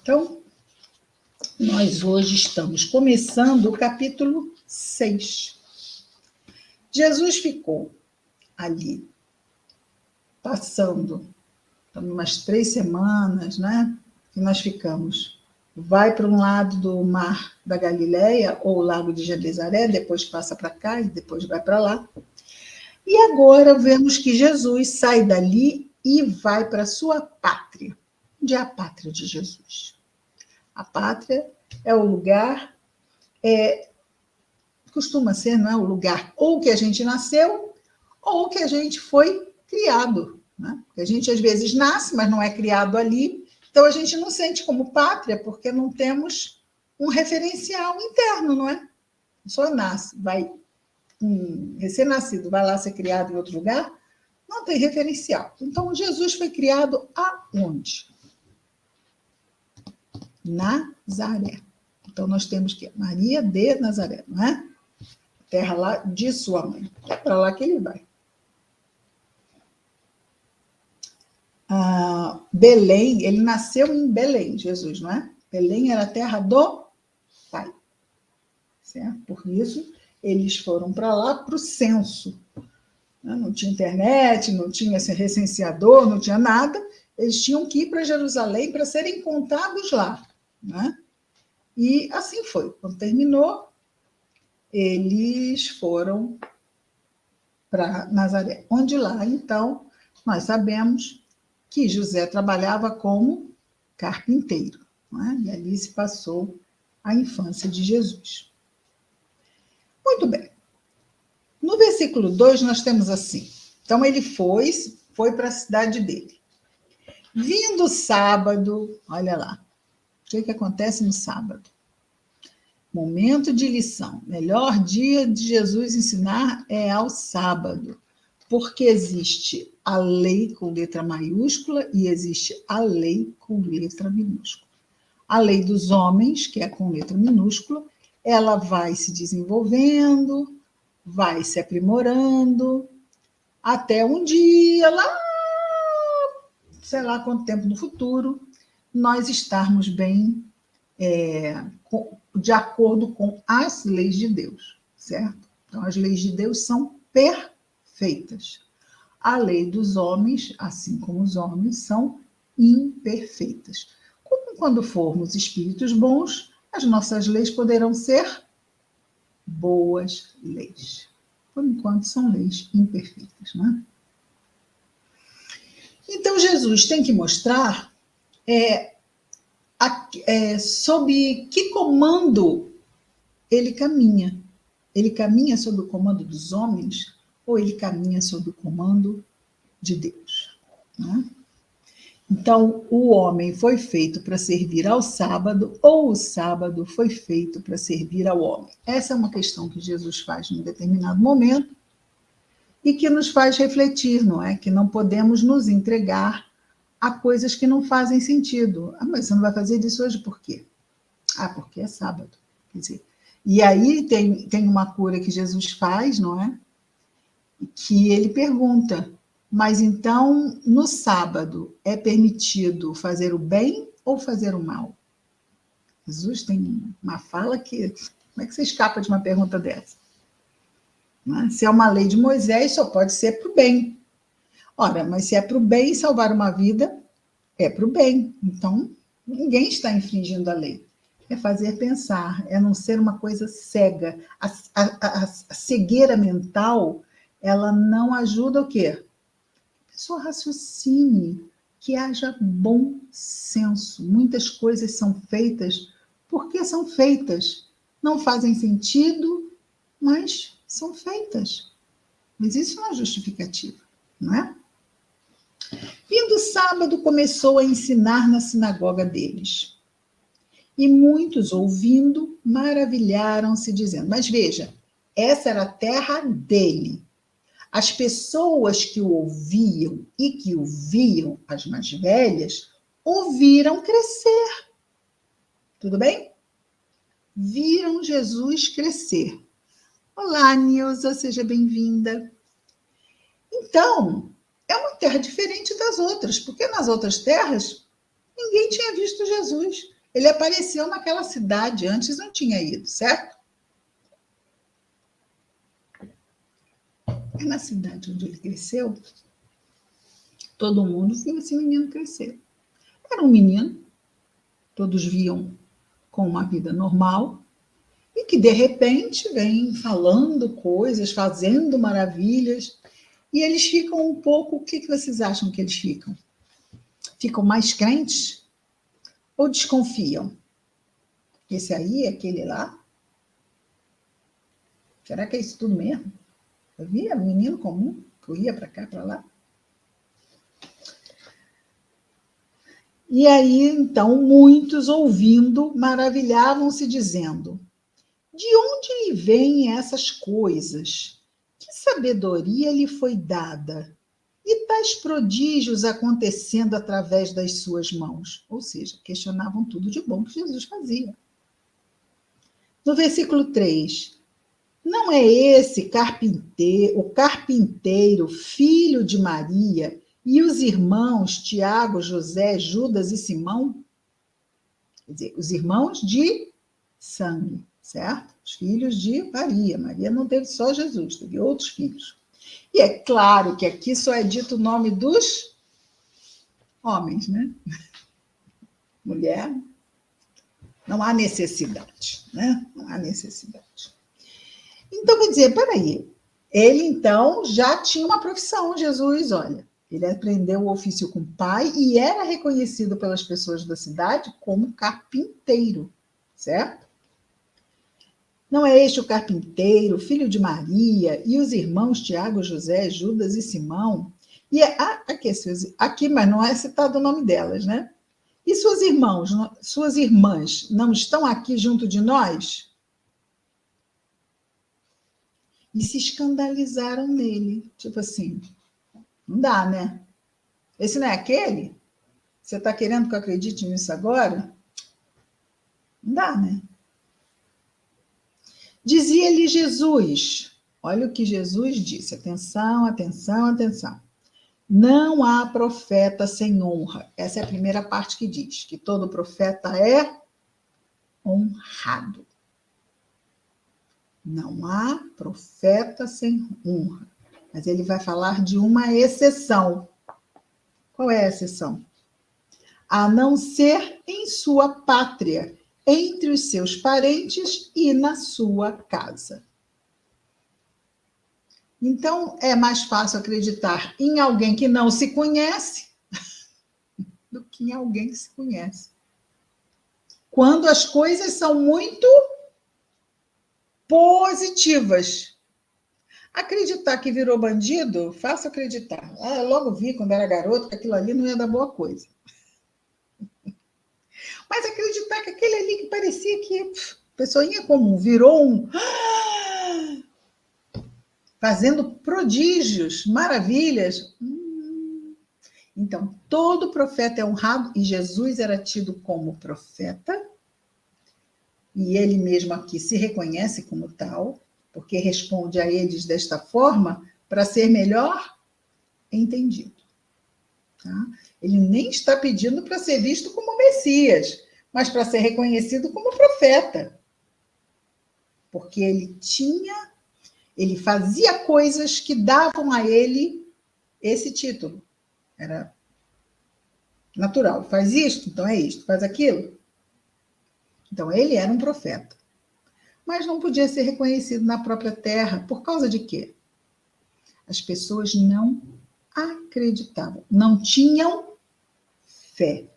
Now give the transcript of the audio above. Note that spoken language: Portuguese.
Então, nós hoje estamos começando o capítulo 6. Jesus ficou ali, passando umas 3 semanas, né? Que nós ficamos. Vai para um lado do mar da Galileia, ou o lago de Genezaré, depois passa para cá e depois vai para lá. E agora vemos que Jesus sai dali e vai para a sua pátria. Onde é a pátria de Jesus? A pátria é o lugar, costuma ser, não é? O lugar ou que a gente nasceu, ou que a gente foi criado. Né? Porque a gente às vezes nasce, mas não é criado ali. Então a gente não sente como pátria, porque não temos um referencial interno, não é? A pessoa nasce, vai, recém-nascido, vai lá ser criado em outro lugar, não tem referencial. Então Jesus foi criado aonde? Nazaré. Então, nós temos que Maria de Nazaré, não é? Terra lá de sua mãe. É para lá que ele vai. Belém, ele nasceu em Belém, Jesus, não é? Belém era a terra do pai. Certo? Por isso, eles foram para lá para o censo. Não tinha internet, não tinha esse recenseador, não tinha nada. Eles tinham que ir para Jerusalém para serem contados lá, né? E assim foi. Quando terminou, eles foram para Nazaré. Onde lá, então, nós sabemos que José trabalhava como carpinteiro. Não é? E ali se passou a infância de Jesus. Muito bem. No versículo 2, nós temos assim. Então, ele foi para a cidade dele. Vindo o sábado, olha lá. O que acontece no sábado? Momento de lição. Melhor dia de Jesus ensinar é ao sábado, porque existe a lei com letra maiúscula e existe a lei com letra minúscula. A lei dos homens, que é com letra minúscula, ela vai se desenvolvendo, vai se aprimorando, até um dia, lá, sei lá quanto tempo no futuro, nós estarmos bem de acordo com as leis de Deus, certo? Então, as leis de Deus são perfeitas. A lei dos homens, assim como os homens, são imperfeitas. Como quando formos espíritos bons, as nossas leis poderão ser boas leis. Por enquanto, são leis imperfeitas, né? Então, Jesus tem que mostrar sob que comando ele caminha. Ele caminha sob o comando dos homens ou ele caminha sob o comando de Deus? Né? Então, o homem foi feito para servir ao sábado ou o sábado foi feito para servir ao homem? Essa é uma questão que Jesus faz em um determinado momento e que nos faz refletir, não é? Que não podemos nos entregar a coisas que não fazem sentido. Mas você não vai fazer isso hoje por quê? Porque é sábado. Quer dizer, e aí tem uma cura que Jesus faz, não é? Que ele pergunta, mas então no sábado é permitido fazer o bem ou fazer o mal? Jesus tem uma fala que... Como é que você escapa de uma pergunta dessa? Se é uma lei de Moisés, só pode ser para o bem. Ora, mas se é para o bem salvar uma vida, é para o bem. Então, ninguém está infringindo a lei. É fazer pensar, é não ser uma coisa cega. A cegueira mental, ela não ajuda o quê? A pessoa raciocine, que haja bom senso. Muitas coisas são feitas porque são feitas. Não fazem sentido, mas são feitas. Mas isso não é justificativa, não é? Vindo sábado, começou a ensinar na sinagoga deles. E muitos, ouvindo, maravilharam-se, dizendo, mas veja, essa era a terra dele. As pessoas que o ouviam e que o viam, as mais velhas, ouviram crescer. Tudo bem? Viram Jesus crescer. Olá, Nilza, seja bem-vinda. Então, é uma terra diferente das outras, porque nas outras terras ninguém tinha visto Jesus. ele apareceu naquela cidade, antes não tinha ido, certo? E na cidade onde ele cresceu, todo mundo viu esse menino crescer. Era um menino, todos viam com uma vida normal, e que de repente vem falando coisas, fazendo maravilhas, e eles ficam um pouco, o que vocês acham que eles ficam? Ficam mais crentes ou desconfiam? Esse aí, aquele lá? Será que é isso tudo mesmo? Eu via um menino comum, corria para cá, para lá. E aí, então, muitos ouvindo, maravilhavam-se, dizendo: de onde lhe vêm essas coisas? Que sabedoria lhe foi dada? E tais prodígios acontecendo através das suas mãos? Ou seja, questionavam tudo de bom que Jesus fazia. No versículo 3, não é esse o carpinteiro, filho de Maria, e os irmãos Tiago, José, Judas e Simão? Quer dizer, os irmãos de sangue, certo? Os filhos de Maria. Maria não teve só Jesus, teve outros filhos. E é claro que aqui só é dito o nome dos homens, né? Mulher, não há necessidade, né? Não há necessidade. Então, quer dizer, peraí, ele então já tinha uma profissão, Jesus, olha. Ele aprendeu o ofício com o pai e era reconhecido pelas pessoas da cidade como carpinteiro, certo? Não é este o carpinteiro, filho de Maria, e os irmãos Tiago, José, Judas e Simão? E aqui, mas não é citado o nome delas, né? E suas irmãs não estão aqui junto de nós? E se escandalizaram nele. Tipo assim, não dá, né? Esse não é aquele? Você está querendo que eu acredite nisso agora? Não dá, né? Dizia-lhe Jesus, olha o que Jesus disse, atenção, atenção, atenção. Não há profeta sem honra. Essa é a primeira parte que diz, que todo profeta é honrado. Não há profeta sem honra. Mas ele vai falar de uma exceção. Qual é a exceção? A não ser em sua pátria, entre os seus parentes e na sua casa. Então, é mais fácil acreditar em alguém que não se conhece do que em alguém que se conhece. Quando as coisas são muito positivas. Acreditar que virou bandido, faço acreditar. Eu logo vi, quando era garoto, que aquilo ali não ia dar boa coisa. Mas acreditar que aquele ali que parecia que pessoinha comum virou fazendo prodígios, maravilhas. Então, todo profeta é honrado e Jesus era tido como profeta. E ele mesmo aqui se reconhece como tal, porque responde a eles desta forma para ser melhor entendido. Tá? Ele nem está pedindo para ser visto como Messias, mas para ser reconhecido como profeta. Porque ele fazia coisas que davam a ele esse título. Era natural. Faz isto, então é isto. Faz aquilo. Então, ele era um profeta. Mas não podia ser reconhecido na própria terra. Por causa de quê? As pessoas não acreditavam, não tinham fé.